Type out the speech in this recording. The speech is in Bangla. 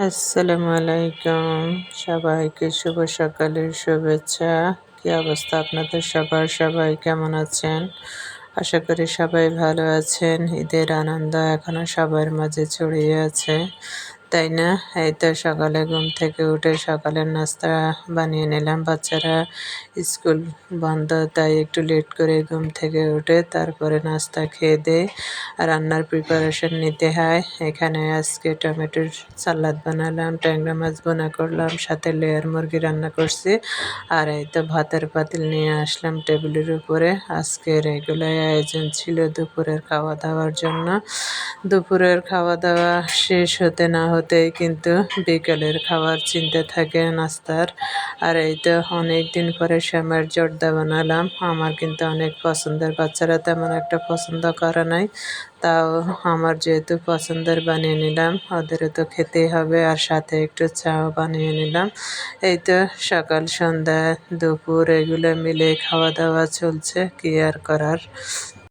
আসসালামু আলাইকুম। সবাইকে শুভ সকালের শুভেচ্ছা। কি অবস্থা আপনাদের সবার? সবাই কেমন আছেন? আশা করি সবাই ভালো আছেন। ঈদের আনন্দ এখনো সবার মাঝে ছড়িয়ে আছে, তাই না? এই তো সকালে ঘুম থেকে উঠে সকালের নাস্তা বানিয়ে নিলাম। বাচ্চারা স্কুল বন্ধ, তাই একটু লেট করে ঘুম থেকে উঠে তারপরে নাস্তা খেয়ে দেয়ে রান্নার প্রিপারেশন নিতে হয়। এখানে আজকে টমেটোর সালাদ বানালাম, ট্যাংরা মাছ ভুনা করলাম, সাথে লেয়ার মুরগি রান্না করছি। আর এই তো ভাতের পাতিল নিয়ে আসলাম টেবিলের উপরে। আজকের এগুলাই আয়োজন ছিল দুপুরের খাওয়া দাওয়ার জন্য। দুপুরের খাওয়া দাওয়া শেষ হতে না হতেই কিন্তু বিকেলের খাওয়ার চিন্তা থাকে নাস্তার। আর এই তো অনেক দিন পরে সেমাইয়ের জর্দা বানালাম। আমার কিন্তু অনেক পছন্দের, বাচ্চারা তেমন একটা পছন্দ করে নাই, তাও আমার যেহেতু পছন্দের বানিয়ে নিলাম, ওদেরও তো খেতেই হবে। আর সাথে একটু চাও বানিয়ে নিলাম। এই তো সকাল সন্ধ্যা দুপুর এগুলো মিলে খাওয়া দাওয়া চলছে, কি আর করার।